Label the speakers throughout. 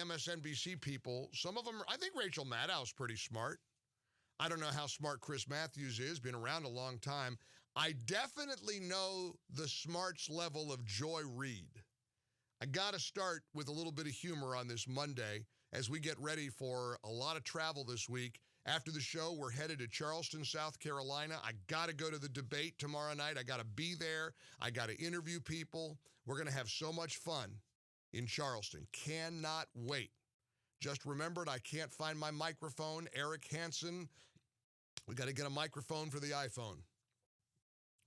Speaker 1: MSNBC people, some of them, I think Rachel Maddow's pretty smart. I don't know how smart Chris Matthews is, been around a long time. I definitely know the smarts level of Joy Reid. I got to start with a little bit of humor on this Monday as we get ready for a lot of travel this week. After the show, we're headed to Charleston, South Carolina. I got to go to the debate tomorrow night. I got to be there. I got to interview people. We're going to have so much fun in Charleston. Cannot wait. Just remembered I can't find my microphone. Eric Hansen, we got to get a microphone for the iPhone.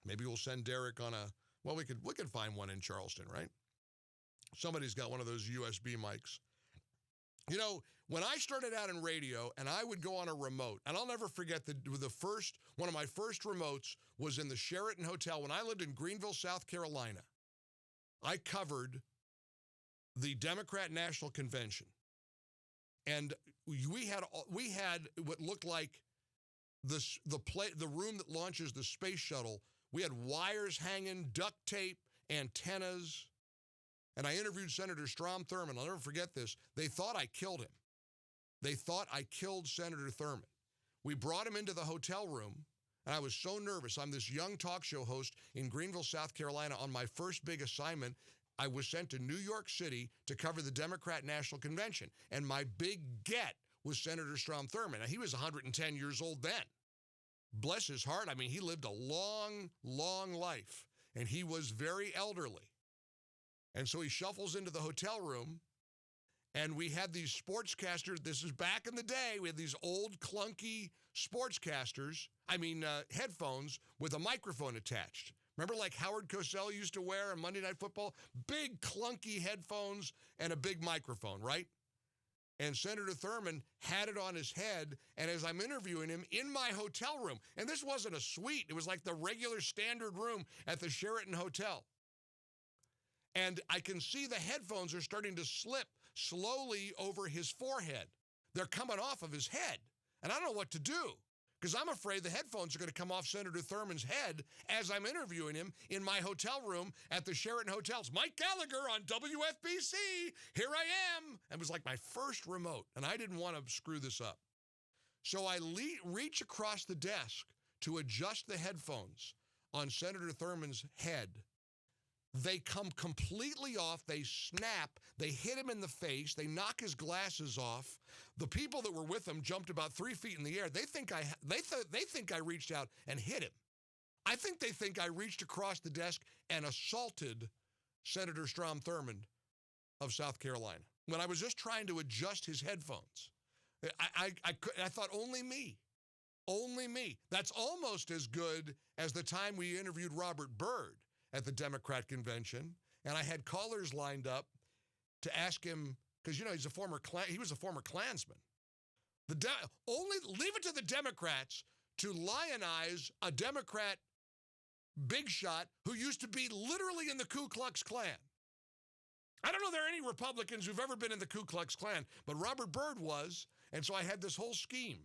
Speaker 1: Maybe we'll send Derek on a, well, we could find one in Charleston, right? Somebody's got one of those USB mics. You know, when I started out in radio and I would go on a remote, and I'll never forget one of my first remotes was in the Sheraton Hotel when I lived in Greenville, South Carolina. I covered the Democrat National Convention. And we had what looked like the room that launches the space shuttle. We had wires hanging, duct tape, antennas. And I interviewed Senator Strom Thurmond. I'll never forget this. They thought I killed him. They thought I killed Senator Thurmond. We brought him into the hotel room, and I was so nervous. I'm this young talk show host in Greenville, South Carolina. On my first big assignment, I was sent to New York City to cover the Democrat National Convention. And my big get was Senator Strom Thurmond. Now, he was 110 years old then. Bless his heart. I mean, he lived a long, long life, and he was very elderly. And so he shuffles into the hotel room, and we had these sportscasters. This is back in the day. We had these old, clunky sportscasters, headphones with a microphone attached. Remember like Howard Cosell used to wear on Monday Night Football? Big, clunky headphones and a big microphone, right? And Senator Thurmond had it on his head, and as I'm interviewing him in my hotel room, and this wasn't a suite. It was like the regular standard room at the Sheraton Hotel. And I can see the headphones are starting to slip slowly over his forehead. They're coming off of his head. And I don't know what to do because I'm afraid the headphones are going to come off Senator Thurmond's head as I'm interviewing him in my hotel room at the Sheraton Hotels. Mike Gallagher on WFBC. Here I am. It was like my first remote, and I didn't want to screw this up. So I reach across the desk to adjust the headphones on Senator Thurmond's head. They come completely off. They snap. They hit him in the face. They knock his glasses off. The people that were with him jumped about 3 feet in the air. They think I reached out and hit him. I think they think I reached across the desk and assaulted Senator Strom Thurmond of South Carolina when I was just trying to adjust his headphones. I thought only me. Only me. That's almost as good as the time we interviewed Robert Byrd at the Democrat convention, and I had callers lined up to ask him, because, he was a former Klansman. Only leave it to the Democrats to lionize a Democrat big shot who used to be literally in the Ku Klux Klan. I don't know there are any Republicans who've ever been in the Ku Klux Klan, but Robert Byrd was, and so I had this whole scheme.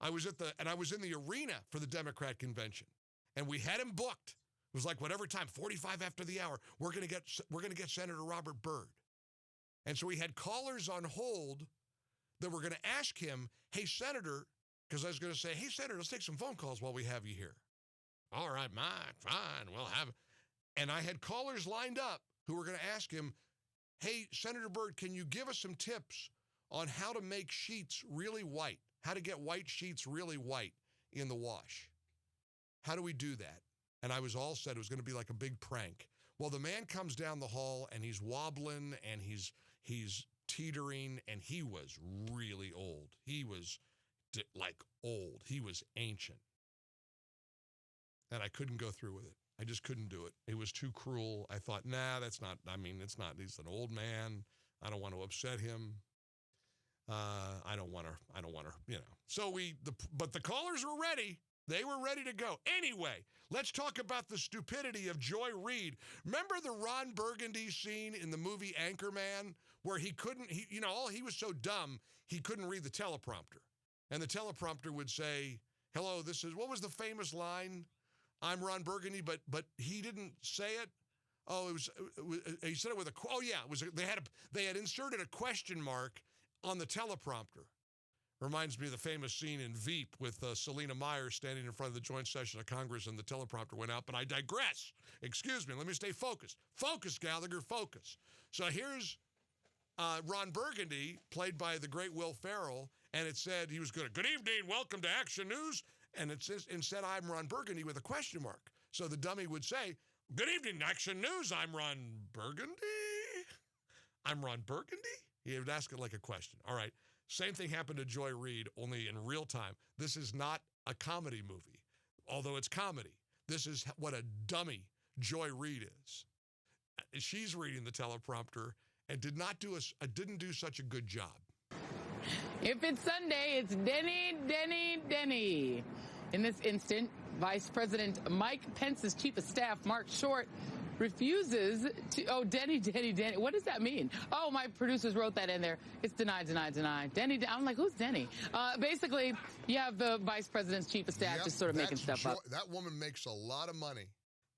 Speaker 1: I was in the arena for the Democrat convention, and we had him booked. It was like whatever time, 45 after the hour, we're going to get Senator Robert Byrd. And so we had callers on hold that were going to ask him, hey, Senator, because I was going to say, hey, Senator, let's take some phone calls while we have you here. All right, Mike, fine, we'll have it. And I had callers lined up who were going to ask him, hey, Senator Byrd, can you give us some tips on how to make sheets really white, how to get white sheets really white in the wash? How do we do that? And I was all set. It was going to be like a big prank. Well, the man comes down the hall, and he's wobbling, and he's teetering, and he was really old. He was old. He was ancient. And I couldn't go through with it. I just couldn't do it. It was too cruel. I thought, it's not. He's an old man. I don't want to upset him. I don't want to. So but the callers were ready. They were ready to go. Anyway, let's talk about the stupidity of Joy Reid. Remember the Ron Burgandy scene in the movie Anchorman where he was so dumb, he couldn't read the teleprompter. And the teleprompter would say, hello, what was the famous line? I'm Ron Burgandy, but he didn't say it. he said it with they had inserted a question mark on the teleprompter. Reminds me of the famous scene in Veep with Selena Meyer standing in front of the joint session of Congress and the teleprompter went out, but I digress. Excuse me, let me stay focused. Focus, Gallagher, focus. So here's Ron Burgandy, played by the great Will Ferrell, and it said he was good evening, welcome to Action News, and it says, instead I'm Ron Burgandy with a question mark. So the dummy would say, good evening, Action News, I'm Ron Burgandy. I'm Ron Burgandy? He would ask it like a question. All right. Same thing happened to Joy Reid, only in real time. This is not a comedy movie, although it's comedy. This is what a dummy Joy Reid is. She's reading the teleprompter and didn't do such a good job.
Speaker 2: If it's Sunday, it's Denny Denny Denny. In this instant, Vice President Mike Pence's chief of staff, Mark Short, refuses to, Denny Denny Denny. What does that mean? Oh, my producers wrote that in there. It's deny, deny, deny. Denny, I'm like, who's Denny? Basically, you have the vice president's chief of staff just sort of making stuff up.
Speaker 1: That woman makes a lot of money.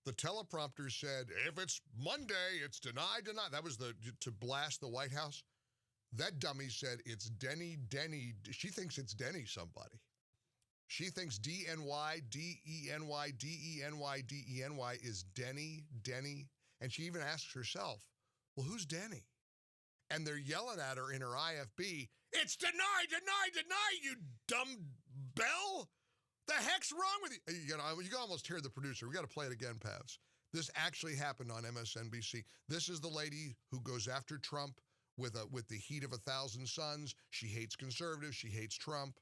Speaker 1: The teleprompter said, if it's Monday, it's deny, deny. That was to blast the White House. That dummy said, it's Denny Denny. She thinks it's Denny somebody. She thinks D-N-Y, D-E-N-Y, D-E-N-Y, D-E-N-Y is Denny, Denny. And she even asks herself, well, who's Denny? And they're yelling at her in her IFB, it's deny, deny, deny, you dumb bell. The heck's wrong with you? You can almost hear the producer. We got to play it again, Pavs. This actually happened on MSNBC. This is the lady who goes after Trump with the heat of 1,000 suns. She hates conservatives. She hates Trump.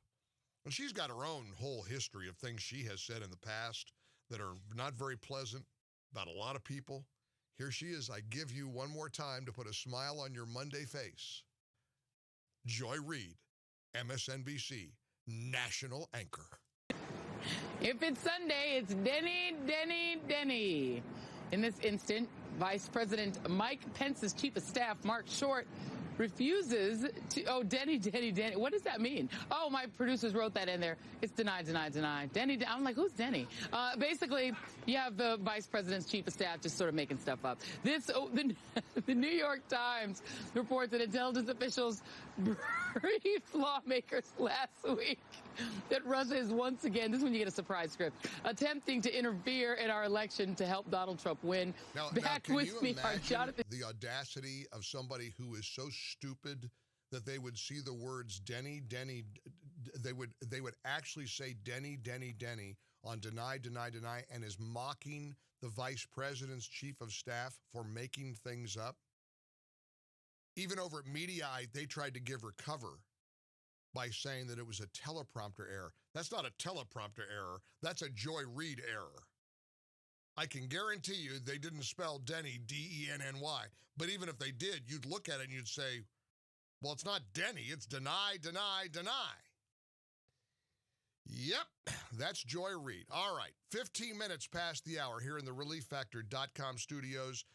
Speaker 1: And she's got her own whole history of things she has said in the past that are not very pleasant about a lot of people. Here she is. I give you one more time to put a smile on your Monday face. Joy Reid, MSNBC, national anchor.
Speaker 2: If it's Sunday, it's Denny Denny Denny. In this instant, Vice President Mike Pence's chief of staff, Mark Short, refuses to, Denny Denny Denny. What does that mean? Oh, my producers wrote that in there. It's deny, deny, deny. Denny, I'm like, who's Denny? Basically, you have the vice president's chief of staff just sort of making stuff up. The New York Times reports that intelligence officials briefed lawmakers last week that Russia is once again, this is when you get a surprise script, attempting to interfere in our election to help Donald Trump win.
Speaker 1: Now, can you imagine the audacity of somebody who is so stupid that they would see the words Denny, Denny, they would actually say Denny, Denny, Denny on deny, deny, deny, and is mocking the vice president's chief of staff for making things up? Even over at Mediaite, they tried to give her cover by saying that it was a teleprompter error. That's not a teleprompter error. That's a Joy Reid error. I can guarantee you they didn't spell Denny, D-E-N-N-Y. But even if they did, you'd look at it and you'd say, well, it's not Denny, it's deny, deny, deny. Yep, that's Joy Reid. All right, 15 minutes past the hour here in the ReliefFactor.com studios.